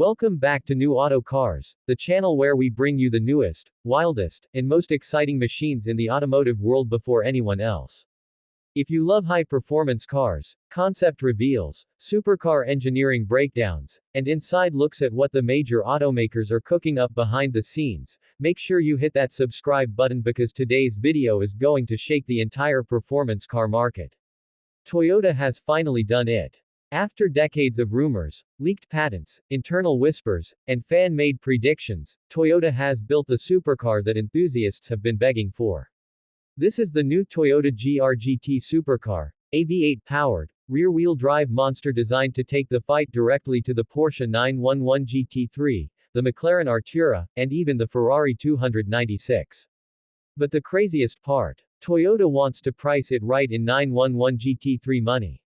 Welcome back to New Auto Cars, the channel where we bring you the newest, wildest, and most exciting machines in the automotive world before anyone else. If you love high-performance cars, concept reveals, supercar engineering breakdowns, and inside looks at what the major automakers are cooking up behind the scenes, make sure you hit that subscribe button because today's video is going to shake the entire performance car market. Toyota has finally done it. After decades of rumors, leaked patents, internal whispers, and fan-made predictions, Toyota has built the supercar that enthusiasts have been begging for. This is the new Toyota GR GT Supercar, a V8-powered, rear-wheel drive monster designed to take the fight directly to the Porsche 911 GT3, the McLaren Artura, and even the Ferrari 296. But the craziest part, Toyota wants to price it right in 911 GT3 money.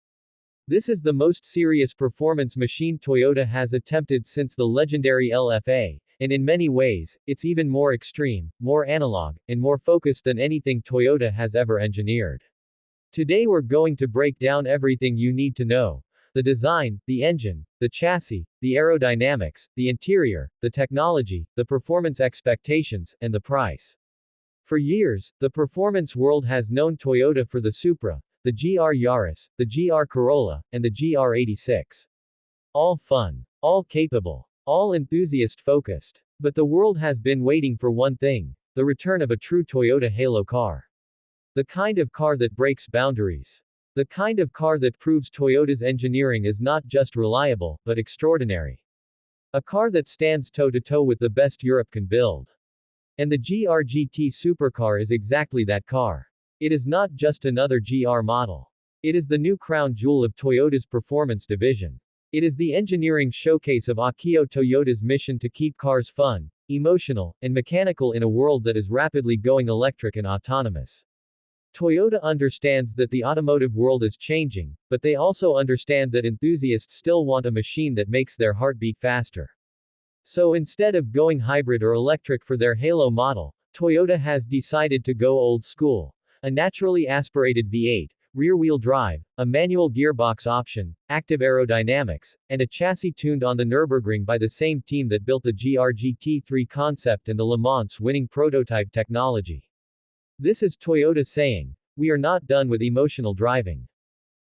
This is the most serious performance machine Toyota has attempted since the legendary LFA, and in many ways, it's even more extreme, more analog, and more focused than anything Toyota has ever engineered. Today we're going to break down everything you need to know: the design, the engine, the chassis, the aerodynamics, the interior, the technology, the performance expectations, and the price. For years, the performance world has known Toyota for the Supra, the GR Yaris, the GR Corolla, and the GR86. All fun, all capable, all enthusiast-focused. But the world has been waiting for one thing: the return of a true Toyota halo car. The kind of car that breaks boundaries. The kind of car that proves Toyota's engineering is not just reliable, but extraordinary. A car that stands toe-to-toe with the best Europe can build. And the GR GT Supercar is exactly that car. It is not just another GR model. It is the new crown jewel of Toyota's performance division. It is the engineering showcase of Akio Toyota's mission to keep cars fun, emotional, and mechanical in a world that is rapidly going electric and autonomous. Toyota understands that the automotive world is changing, but they also understand that enthusiasts still want a machine that makes their heart beat faster. So instead of going hybrid or electric for their halo model, Toyota has decided to go old school. A naturally aspirated V8, rear-wheel drive, a manual gearbox option, active aerodynamics, and a chassis tuned on the Nürburgring by the same team that built the GR GT3 concept and the Le Mans winning prototype technology. This is Toyota saying, "We are not done with emotional driving.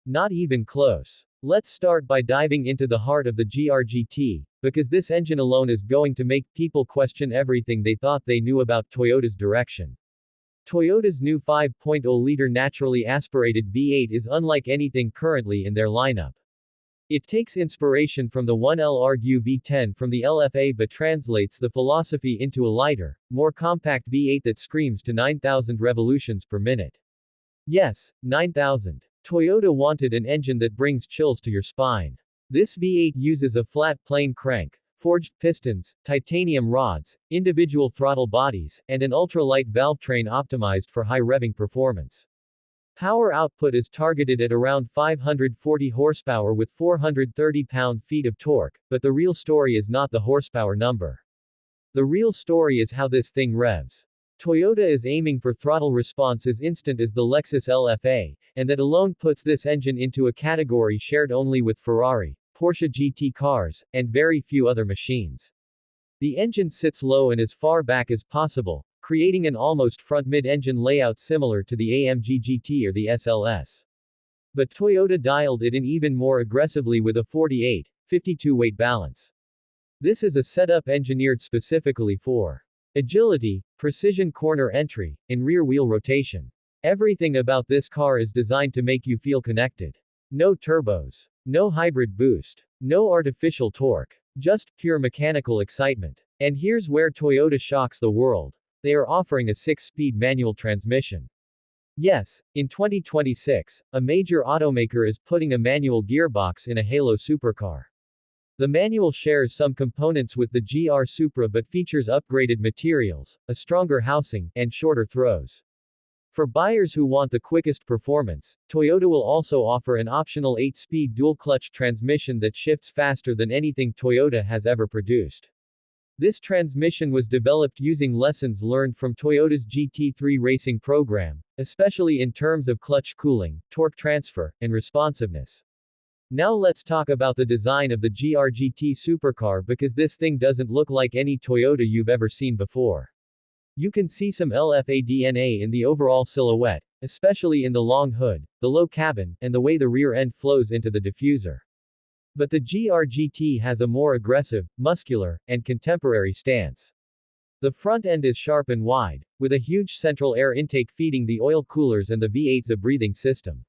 Not even close." Let's start by diving into the heart of the GR GT, because this engine alone is going to make people question everything they thought they knew about Toyota's direction. Toyota's new 5.0-liter naturally aspirated V8 is unlike anything currently in their lineup. It takes inspiration from the 1L Argue V10 from the LFA but translates the philosophy into a lighter, more compact V8 that screams to 9,000 revolutions per minute. Yes, 9,000. Toyota wanted an engine that brings chills to your spine. This V8 uses a flat plane crank, forged pistons, titanium rods, individual throttle bodies, and an ultra-light valvetrain optimized for high-revving performance. Power output is targeted at around 540 horsepower with 430 pound-feet of torque, but the real story is not the horsepower number. The real story is how this thing revs. Toyota is aiming for throttle response as instant as the Lexus LFA, and that alone puts this engine into a category shared only with Ferrari, Porsche GT cars, and very few other machines. The engine sits low and as far back as possible, creating an almost front mid-engine layout similar to the AMG GT or the SLS. But Toyota dialed it in even more aggressively with a 48/52 weight balance. This is a setup engineered specifically for agility, precision corner entry, and rear-wheel rotation. Everything about this car is designed to make you feel connected. No turbos. No hybrid boost. No artificial torque. Just pure mechanical excitement. And here's where Toyota shocks the world. They are offering a 6-speed manual transmission. Yes, in 2026, a major automaker is putting a manual gearbox in a halo supercar. The manual shares some components with the GR Supra but features upgraded materials, a stronger housing, and shorter throws. For buyers who want the quickest performance, Toyota will also offer an optional 8-speed dual-clutch transmission that shifts faster than anything Toyota has ever produced. This transmission was developed using lessons learned from Toyota's GT3 racing program, especially in terms of clutch cooling, torque transfer, and responsiveness. Now let's talk about the design of the GR GT Supercar because this thing doesn't look like any Toyota you've ever seen before. You can see some LFA-DNA in the overall silhouette, especially in the long hood, the low cabin, and the way the rear end flows into the diffuser. But the GR GT has a more aggressive, muscular, and contemporary stance. The front end is sharp and wide, with a huge central air intake feeding the oil coolers and the V8's breathing system.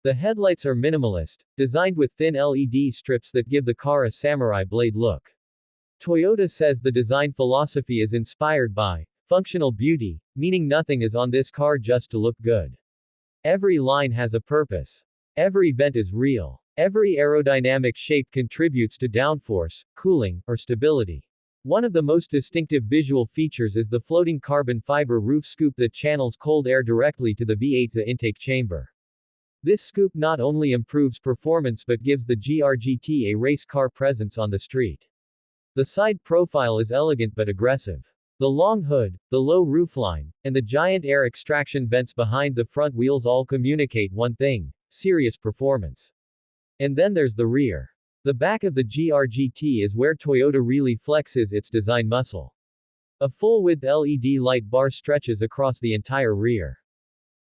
The headlights are minimalist, designed with thin LED strips that give the car a samurai blade look. Toyota says the design philosophy is inspired by functional beauty, meaning nothing is on this car just to look good. Every line has a purpose. Every vent is real. Every aerodynamic shape contributes to downforce, cooling, or stability. One of the most distinctive visual features is the floating carbon fiber roof scoop that channels cold air directly to the V8's intake chamber. This scoop not only improves performance but gives the GR GT a race car presence on the street. The side profile is elegant but aggressive. The long hood, the low roofline, and the giant air extraction vents behind the front wheels all communicate one thing: serious performance. And then there's the rear. The back of the GR GT is where Toyota really flexes its design muscle. A full-width LED light bar stretches across the entire rear.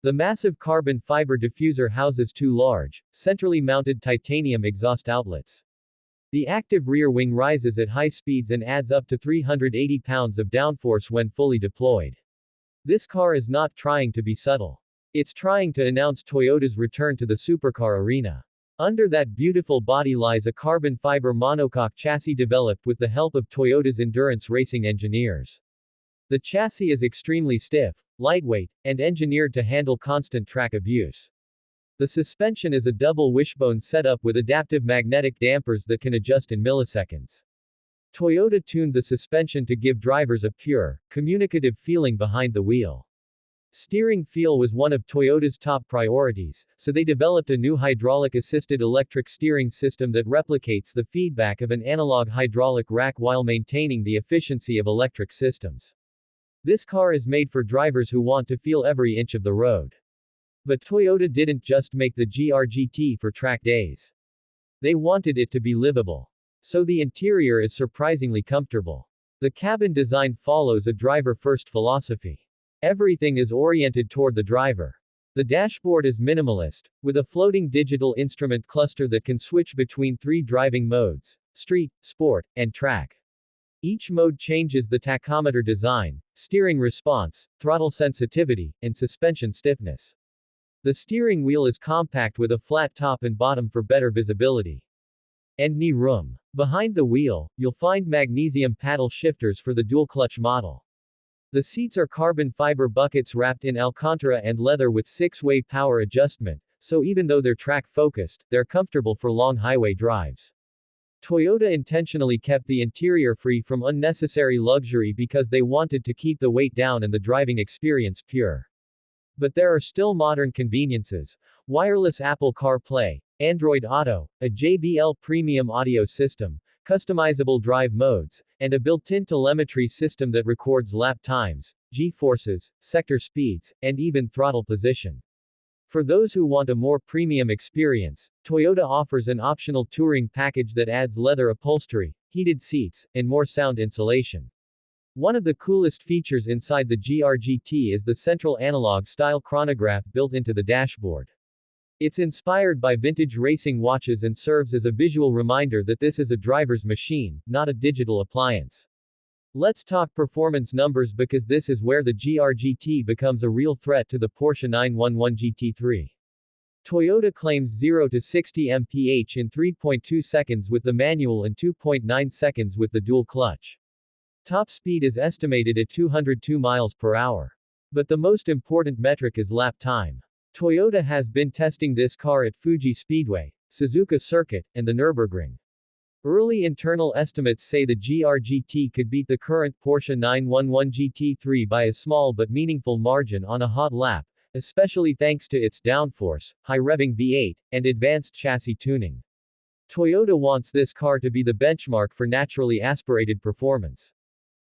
The massive carbon fiber diffuser houses two large, centrally mounted titanium exhaust outlets. The active rear wing rises at high speeds and adds up to 380 pounds of downforce when fully deployed. This car is not trying to be subtle. It's trying to announce Toyota's return to the supercar arena. Under that beautiful body lies a carbon fiber monocoque chassis developed with the help of Toyota's endurance racing engineers. The chassis is extremely stiff, lightweight, and engineered to handle constant track abuse. The suspension is a double wishbone setup with adaptive magnetic dampers that can adjust in milliseconds. Toyota tuned the suspension to give drivers a pure, communicative feeling behind the wheel. Steering feel was one of Toyota's top priorities, so they developed a new hydraulic-assisted electric steering system that replicates the feedback of an analog hydraulic rack while maintaining the efficiency of electric systems. This car is made for drivers who want to feel every inch of the road. But Toyota didn't just make the GR GT for track days. They wanted it to be livable. So the interior is surprisingly comfortable. The cabin design follows a driver-first philosophy. Everything is oriented toward the driver. The dashboard is minimalist, with a floating digital instrument cluster that can switch between 3 driving modes: street, sport, and track. Each mode changes the tachometer design, steering response, throttle sensitivity, and suspension stiffness. The steering wheel is compact with a flat top and bottom for better visibility. And knee room. Behind the wheel, you'll find magnesium paddle shifters for the dual-clutch model. The seats are carbon fiber buckets wrapped in Alcantara and leather with 6-way power adjustment, so even though they're track-focused, they're comfortable for long highway drives. Toyota intentionally kept the interior free from unnecessary luxury because they wanted to keep the weight down and the driving experience pure. But there are still modern conveniences: wireless Apple CarPlay, Android Auto, a JBL premium audio system, customizable drive modes, and a built-in telemetry system that records lap times, G-forces, sector speeds, and even throttle position. For those who want a more premium experience, Toyota offers an optional touring package that adds leather upholstery, heated seats, and more sound insulation. One of the coolest features inside the GR GT is the central analog-style chronograph built into the dashboard. It's inspired by vintage racing watches and serves as a visual reminder that this is a driver's machine, not a digital appliance. Let's talk performance numbers because this is where the GR GT becomes a real threat to the Porsche 911 GT3. Toyota claims 0 to 60 mph in 3.2 seconds with the manual and 2.9 seconds with the dual clutch. Top speed is estimated at 202 miles per hour. But the most important metric is lap time. Toyota has been testing this car at Fuji Speedway, Suzuka Circuit, and the Nürburgring. Early internal estimates say the GR GT could beat the current Porsche 911 GT3 by a small but meaningful margin on a hot lap, especially thanks to its downforce, high-revving V8, and advanced chassis tuning. Toyota wants this car to be the benchmark for naturally aspirated performance.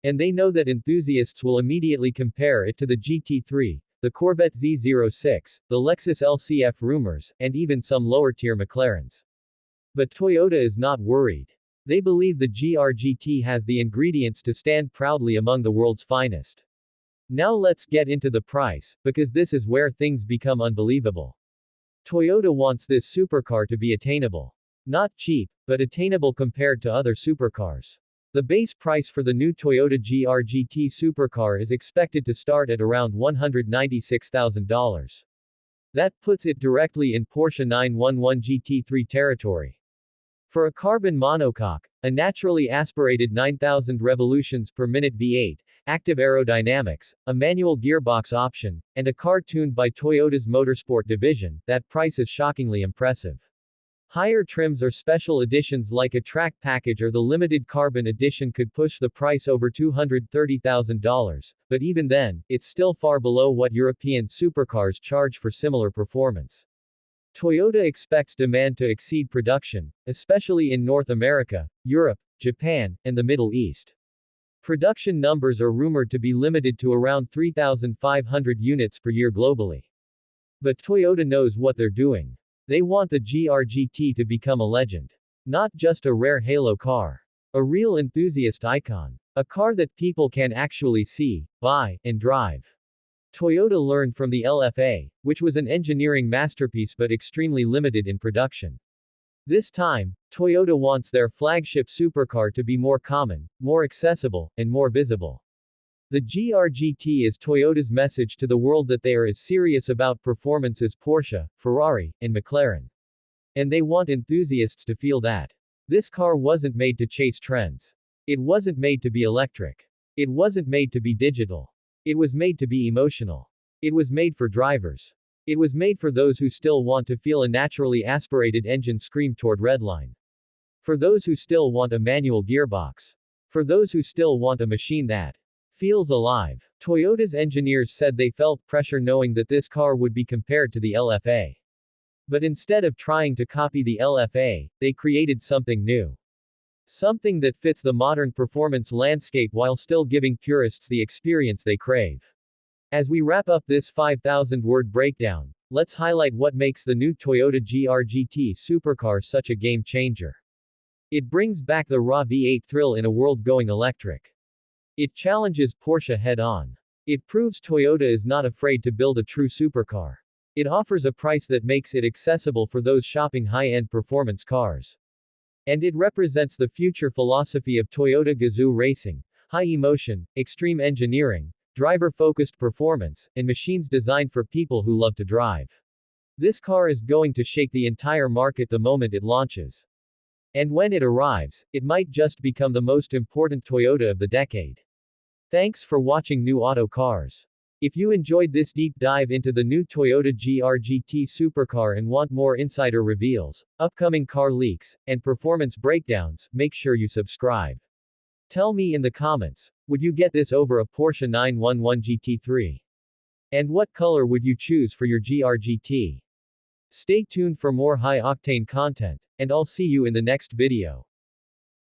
And they know that enthusiasts will immediately compare it to the GT3, the Corvette Z06, the Lexus LCF rumors, and even some lower-tier McLarens. But Toyota is not worried. They believe the GR-GT has the ingredients to stand proudly among the world's finest. Now let's get into the price, because this is where things become unbelievable. Toyota wants this supercar to be attainable. Not cheap, but attainable compared to other supercars. The base price for the new Toyota GR GT Supercar is expected to start at around $196,000. That puts it directly in Porsche 911 GT3 territory. For a carbon monocoque, a naturally aspirated 9,000 revolutions per minute V8, active aerodynamics, a manual gearbox option, and a car tuned by Toyota's Motorsport division, that price is shockingly impressive. Higher trims or special editions like a track package or the limited carbon edition could push the price over $230,000, but even then, it's still far below what European supercars charge for similar performance. Toyota expects demand to exceed production, especially in North America, Europe, Japan, and the Middle East. Production numbers are rumored to be limited to around 3,500 units per year globally. But Toyota knows what they're doing. They want the GR GT to become a legend. Not just a rare halo car. A real enthusiast icon. A car that people can actually see, buy, and drive. Toyota learned from the LFA, which was an engineering masterpiece but extremely limited in production. This time, Toyota wants their flagship supercar to be more common, more accessible, and more visible. The GR GT is Toyota's message to the world that they are as serious about performance as Porsche, Ferrari, and McLaren. And they want enthusiasts to feel that. This car wasn't made to chase trends. It wasn't made to be electric. It wasn't made to be digital. It was made to be emotional. It was made for drivers. It was made for those who still want to feel a naturally aspirated engine scream toward redline. For those who still want a manual gearbox. For those who still want a machine that feels alive. Toyota's engineers said they felt pressure knowing that this car would be compared to the LFA. But instead of trying to copy the LFA, they created something new. Something that fits the modern performance landscape while still giving purists the experience they crave. As we wrap up this 5,000-word breakdown, let's highlight what makes the new Toyota GR GT Supercar such a game changer. It brings back the raw V8 thrill in a world going electric. It challenges Porsche head-on. It proves Toyota is not afraid to build a true supercar. It offers a price that makes it accessible for those shopping high-end performance cars. And it represents the future philosophy of Toyota Gazoo Racing: high emotion, extreme engineering, driver-focused performance, and machines designed for people who love to drive. This car is going to shake the entire market the moment it launches. And when it arrives, it might just become the most important Toyota of the decade. Thanks for watching New Auto Cars. If you enjoyed this deep dive into the new Toyota GR GT Supercar and want more insider reveals, upcoming car leaks, and performance breakdowns, make sure you subscribe. Tell me in the comments, would you get this over a Porsche 911 GT3? And what color would you choose for your GR GT? Stay tuned for more high-octane content, and I'll see you in the next video.